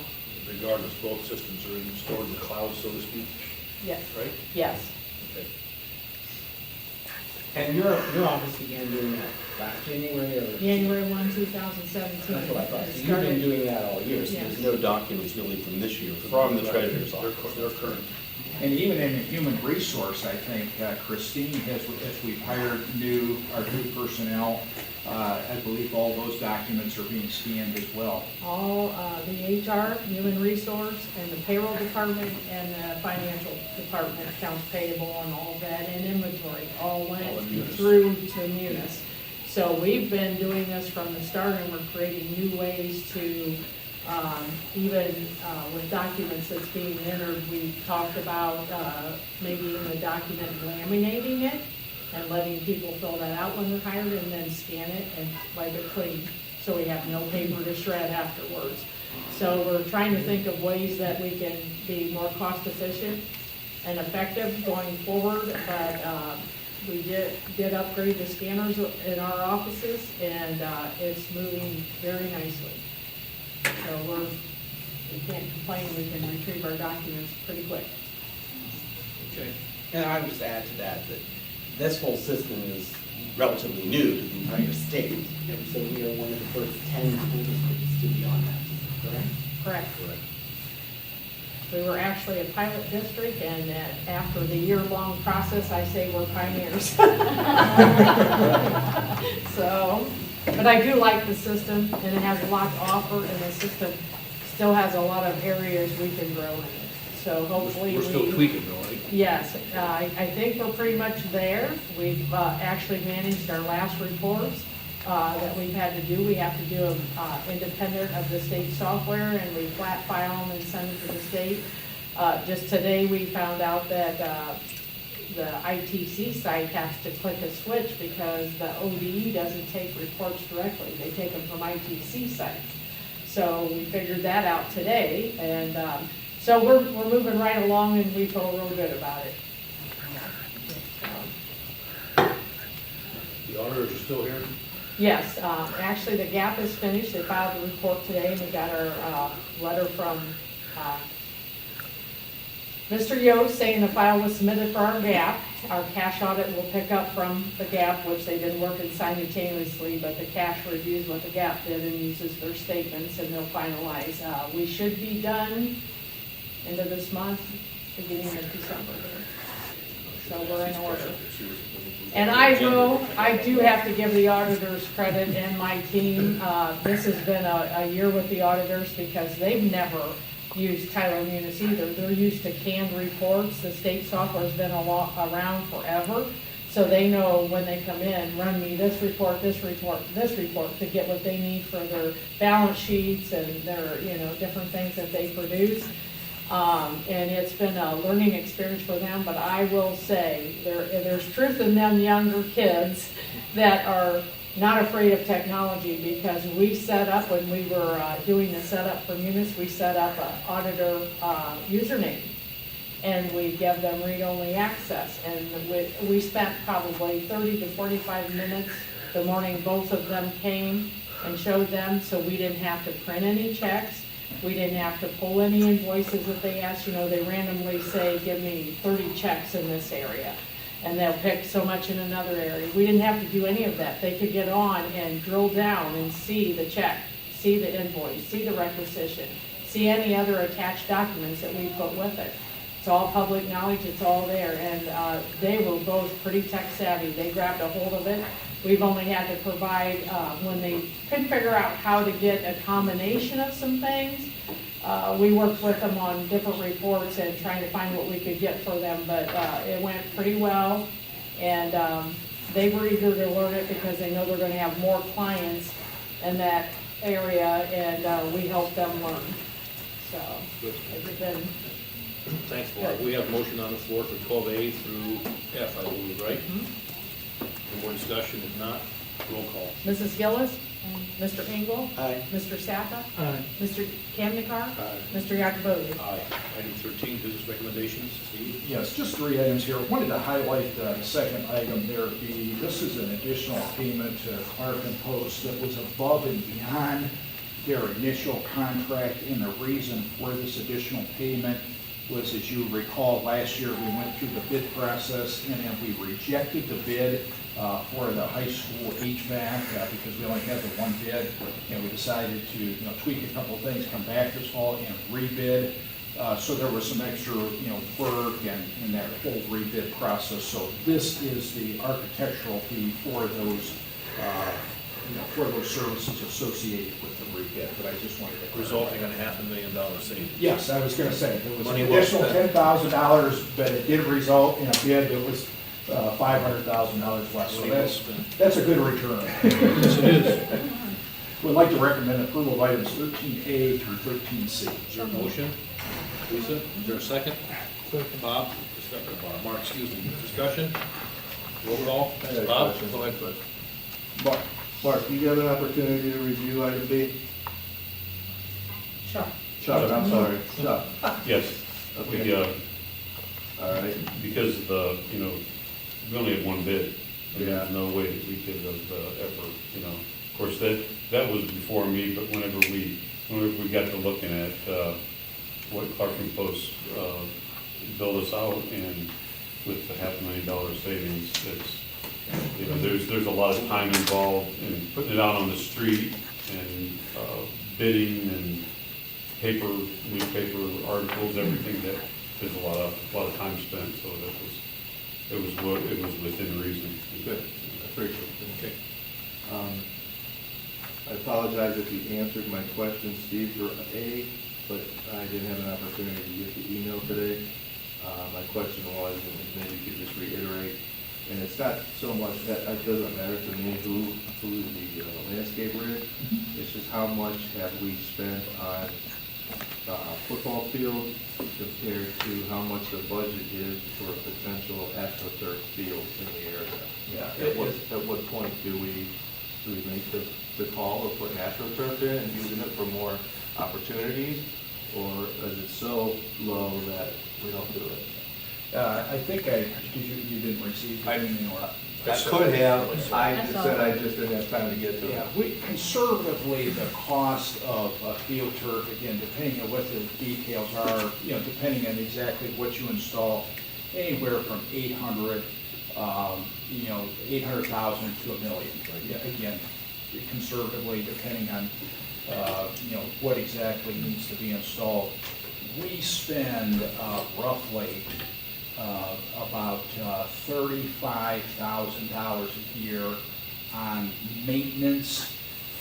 Regardless, both systems are stored in the cloud, so to speak, Yes. right? Yes. Okay. And your office began doing that last January or? January 1, 2017. That's what I thought. So you've Started- been doing that all year. Yes. There's no documents really from this year, from the treasurer's office. They're current. And even in the human resource, I think Christine has, as we've hired our new personnel, I believe all those documents are being scanned as well. All the HR, human resource, and the payroll department, and the financial department, accounts payable and all of that, and inventory, all went All in Munis. through to Munis. So we've been doing this from the start, and we're creating new ways to, even with documents that's being entered, we talked about maybe in the document laminating it and letting people fill that out when they're hired, and then scan it and wipe it clean, so we have no paper to shred afterwards. So we're trying to think of ways that we can be more cost efficient and effective going forward, but we did upgrade the scanners in our offices, and it's moving very nicely. So we can't complain, we can retrieve our documents pretty quick. Okay. And I would just add to that this whole system is relatively new to the entire state. And so we are one of the first 10 school districts to be on that system, correct? Correct. We were actually a pilot district, and after the year-long process, I say we're pioneers. So, but I do like the system, and it has a lot to offer, and the system still has a lot of areas we can grow in it. So hopefully We're still tweaking though, right? Yes, I think we're pretty much there. We've actually managed our last reports that we've had to do. We have to do them independent of the state software, and we flat file them and send them to the state. Just today, we found out that the ITC site has to click a switch because the ODE doesn't take reports directly. They take them from ITC sites. So we figured that out today, and so we're moving right along, and we feel real good about it. The auditors are still here? Yes, actually, the gap is finished. They filed the report today, and we got our letter from Mr. Yost saying the file was submitted for our gap. Our cash audit will pick up from the gap, which they've been working simultaneously, but the cash reviews what the gap did and uses their statements, and they'll finalize. We should be done end of this month, beginning of December. So we're in order. And I do have to give the auditors credit and my team. This has been a year with the auditors because they've never used Tyler Munis either. They're used to canned reports. The state software's been around forever. So they know when they come in, run me this report, this report, this report to get what they need for their balance sheets and their, different things that they produce. And it's been a learning experience for them, but I will say there's truth in them younger kids that are not afraid of technology, because we set up, when we were doing the setup for Munis, we set up an auditor username, and we give them read-only access. And we spent probably 30 to 45 minutes the morning both of them came and showed them, so we didn't have to print any checks. We didn't have to pull any invoices that they asked. They randomly say, give me 30 checks in this area, and they'll pick so much in another area. We didn't have to do any of that. They could get on and drill down and see the check, see the invoice, see the requisition, see any other attached documents that we put with it. It's all public knowledge, it's all there, and they were both pretty tech savvy. They grabbed a hold of it. We've only had to provide, when they couldn't figure out how to get a combination of some things, we worked with them on different reports and trying to find what we could get for them, but it went pretty well. And they were eager to learn it because they know they're going to have more clients in that area, and we help them learn. So it's been Thanks, Laura. We have a motion on the floor for 12A through F, I believe, right? Any more discussion? If not, roll call. Mrs. Gillis, Mr. Engel, Aye. Mr. Sapa, Mr. Kamnikar, Aye. Mr. Yakubowski. Aye. Item 13, business recommendations. Steve? Yes, just 3 items here. Wanted to highlight the second item there. This is an additional payment to Clark and Post that was above and beyond their initial contract, and the reason for this additional payment was, as you recall, last year we went through the bid process and then we rejected the bid for the high school HVAC because we only had the one bid, and we decided to tweak a couple of things, come back this fall and rebid. So there was some extra work and in that whole rebid process. So this is the architectural fee for those services associated with the rebid. But I just wanted to Resulting in $500,000 savings. Yes, I was going to say, there was an Money well additional spent. $10,000, but it did result in a bid that was $500,000 less. So Money well spent. that's a good return. Yes, it is. We'd like to recommend approval of items 13A through 13C. Is there a motion? Lisa, is there a second? Bob? Mark, excuse me. Discussion? Roll call. I got a Bob? question. Go ahead, bud. Mark, you have an opportunity to review item B? Sure. Chuck, I'm sorry, Chuck. Yes, Okay. All right. because of the, we only had one bid. And Yeah. there's no way that we could have ever, of course, that was before me, but whenever we got to looking at what Clark and Post billed us out, and with the $500,000 savings, it's, there's a lot of time involved in putting it out on the street and bidding and paper, newspaper articles, everything that there's a lot of time spent. So it was within reason. Good, I appreciate it. Okay. I apologize if you answered my question, Steve, for A, but I didn't have an opportunity to get the email today. My question was, and maybe you could just reiterate, and it's not so much that it doesn't matter to me who the landscaper is. It's just how much have we spent on football field compared to how much the budget is for a potential AstroTurf field in the area. Yeah. At what point do we make the call of putting AstroTurf in and using it for more opportunities, or is it so low that we don't do it? I think because you didn't receive the email. I could have, I That's just all. said I just didn't have time to get to Yeah, it. conservatively, the cost of field turf, again, depending on what the details are, depending on exactly what you install, anywhere from 800, 800,000 to $1 million. Yeah, again, conservatively, depending on, what exactly needs to be installed. We spend roughly about $35,000 a year on maintenance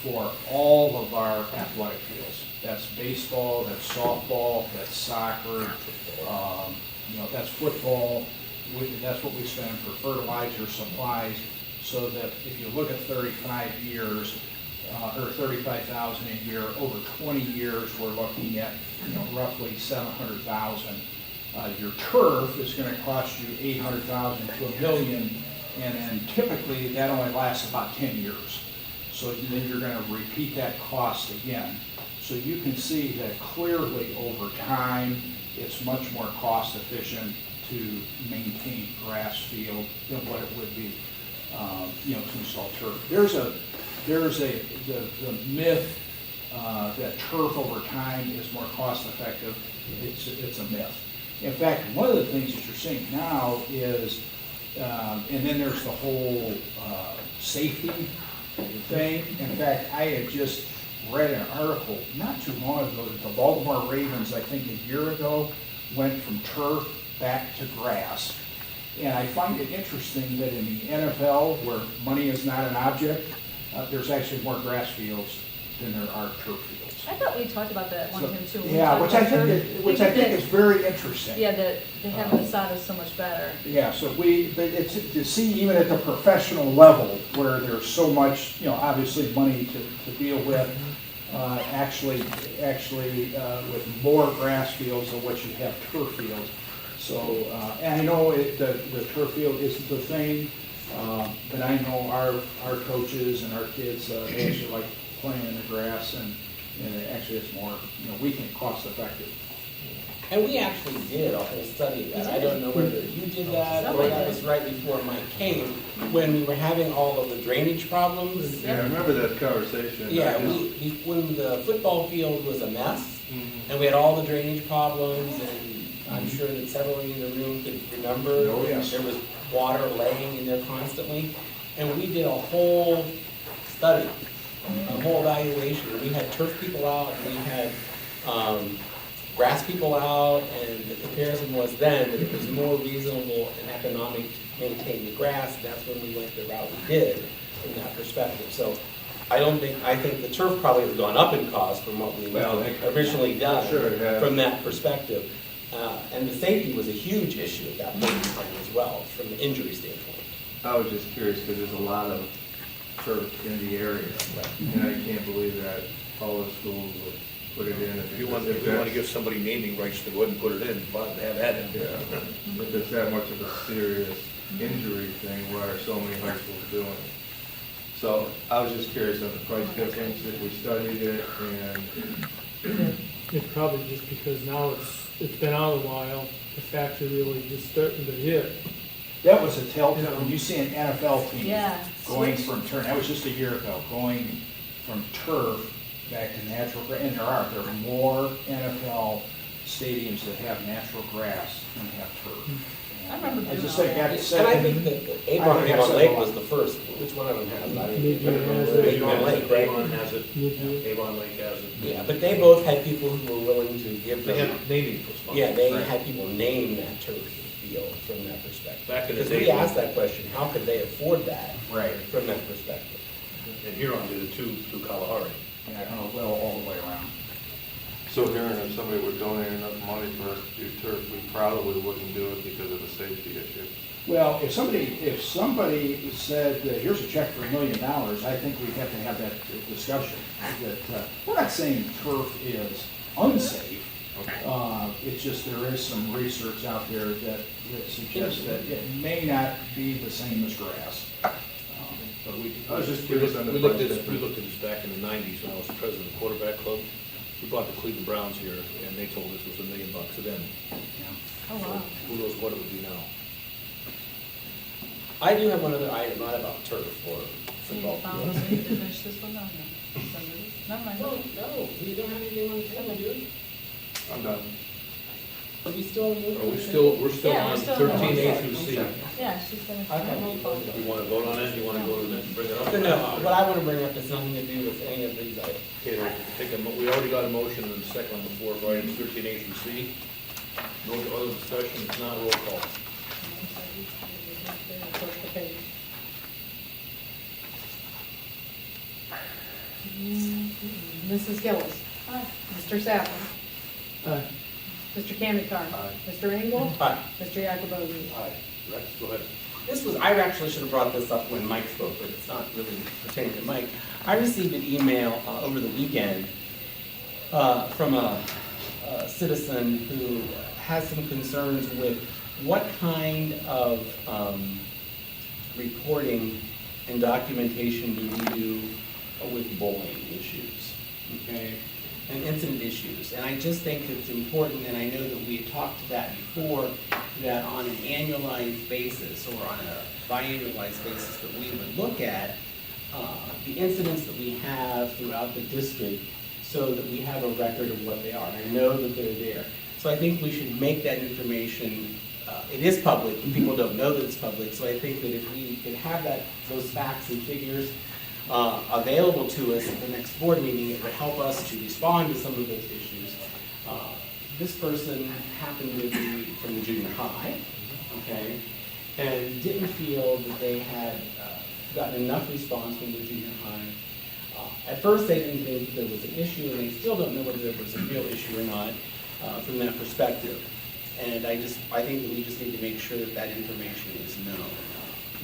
for all of our athletic fields. That's baseball, that's softball, that's soccer, that's football. That's what we spend for fertilizer, supplies, so that if you look at 35 years, or 35,000 a year, over 20 years, we're looking at, roughly 700,000. Your turf is going to cost you 800,000 to $1 million, and then typically that only lasts about 10 years. So then you're going to repeat that cost again. So you can see that clearly over time, it's much more cost efficient to maintain grass field than what it would be, to install turf. The myth that turf over time is more cost effective. It's a myth. In fact, one of the things that you're seeing now is, and then there's the whole safety thing. In fact, I had just read an article not too long ago that the Baltimore Ravens, I think a year ago, went from turf back to grass. And I find it interesting that in the NFL, where money is not an object, there's actually more grass fields than there are turf fields. I thought we talked about that one So, time too. when we yeah, talked which I about think turf. is, that- very interesting. Yeah, that they having the sod is so much better. Yeah, so but it's to see even at the professional level where there's so much, obviously money to deal with, actually with more grass fields than what you have turf fields. So, and I know the turf field isn't the thing, but I know our coaches and our kids, they actually like playing in the grass, and actually it's more, we think cost effective. And we actually did a whole study of that. I don't know whether you did that or that was right before Mike came, when we were having all of the drainage problems. Yeah, I remember that conversation. Yeah, I just- when the football field was a mess, Mhm. and we had all the drainage problems, and I'm sure that several of you in the room could remember. Oh, yes. There was water laying in there constantly. And we did a whole study, a whole evaluation. We had turf people out, and we had grass people out, and the comparison was then that it was more reasonable and economic to maintain the grass. And that's when we went the route we did from that perspective. So I think the turf probably has gone up in cost from what we originally done Sure, yeah. from that perspective. And the safety was a huge issue at that point in time as well, from the injury standpoint. I was just curious, because there's a lot of turf in the area, and I can't believe that all the schools would put it in. If you want to give somebody naming rights to go ahead and put it in, fine, have at it. Yeah, but there's that much of a serious injury thing, why are so many high schools doing it? So I was just curious on the price difference, if we studied it, and It's probably just because now it's been out a while, the facts are really just starting to hit. That was a telltale, when you see an NFL team Yeah. going from turf, that was just a year ago, going from turf back to natural grass, and there are more NFL stadiums that have natural grass than have turf. I remember I just doing think all that's. And I think that Avon Lake was the first. Which one of them has it? I don't Midview remember. has it. Avon Lake, right? Avon has it, Midview. Avon Lake has it. Yeah, but they both had people who were willing to give They them. have naming responsibility. Yeah, they had people name that turf field from that perspective. Back in the Because day. we asked that question, how could they afford that? Right. From that perspective. And Huron did it too, through Kalahari. Yeah, well, all the way around. so Darren, if somebody would donate enough money for us to do turf, we probably wouldn't do it because of a safety issue. Well, if somebody said, here's a check for $1 million, I think we have to have that discussion. That we're not saying turf is unsafe. It's just there is some research out there that suggests that it may not be the same as grass. But I was just We curious looked, on the we looked price at this, we difference. looked at this back in the 90s when I was the president of the quarterback club. We brought the Cleveland Browns here, and they told us it was $1 million a then. Oh, wow. Who knows what it would be now? I do have one other item, not about turf or So you football. found us, we need to finish this one now, no? Somebody- Never mind. Well, no, we don't have anything on the table, do we? I'm done. Are we still? We're still Yeah, we're on still on 13A the- through C. Yeah, she's finished. Okay. You want to vote on it? You want to go to the, bring it up? No, what I want to bring up has nothing to do with any of these items. Okay, we'll take we already got a motion and a second on the floor for items 13A through C. No other discussion, it's not roll call. Mrs. Gillis. Aye. Mr. Sapper. Aye. Mr. Kamikar. Mr. Engel. Aye. Mr. Yakubowski. Aye. Rex, go ahead. I actually should have brought this up when Mike spoke, but it's not really pertaining to Mike. I received an email over the weekend from a citizen who has some concerns with what kind of reporting and documentation do we do with bullying issues, okay? And incident issues. And I just think it's important, and I know that we had talked to that before, that on an annualized basis or on a biannualized basis that we would look at the incidents that we have throughout the district so that we have a record of what they are. And I know that they're there. So I think we should make that information, it is public, and people don't know that it's public, so I think that if we could have those facts and figures available to us at the next board meeting, it would help us to respond to some of those issues. This person happened to be from the junior high, okay, and didn't feel that they had gotten enough response from the junior high. At first, they didn't think that there was an issue, and they still don't know whether there was a real issue or not from that perspective. And I think that we just need to make sure that that information is known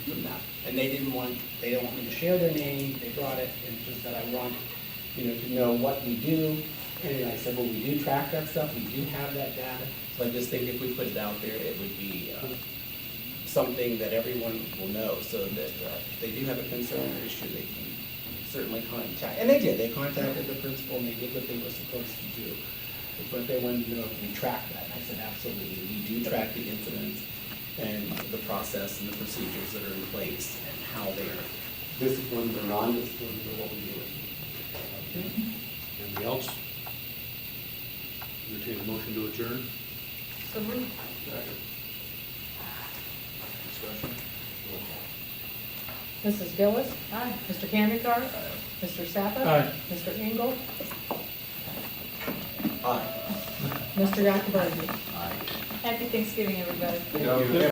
from that. And they don't want me to share their name, they brought it, and just that I want, to know what we do. And I said, well, we do track that stuff, we do have that data. So I just think if we put it out there, it would be something that everyone will know, so that if they do have a concern or issue, they can certainly contact. And they did, they contacted the principal, and they did what they were supposed to do. But they wanted to know if we track that. And I said, absolutely, we do track the incidents and the process and the procedures that are in place and how they are disciplined or non-disciplined or what we do. Anything else? Entertain a motion to adjourn? So moved. Discussion? Mrs. Gillis. Aye. Mr. Kandenkar. Mr. Sappa. Aye. Mr. Engel. Aye. Mr. Yakabaski. Happy Thanksgiving, everybody. Yeah.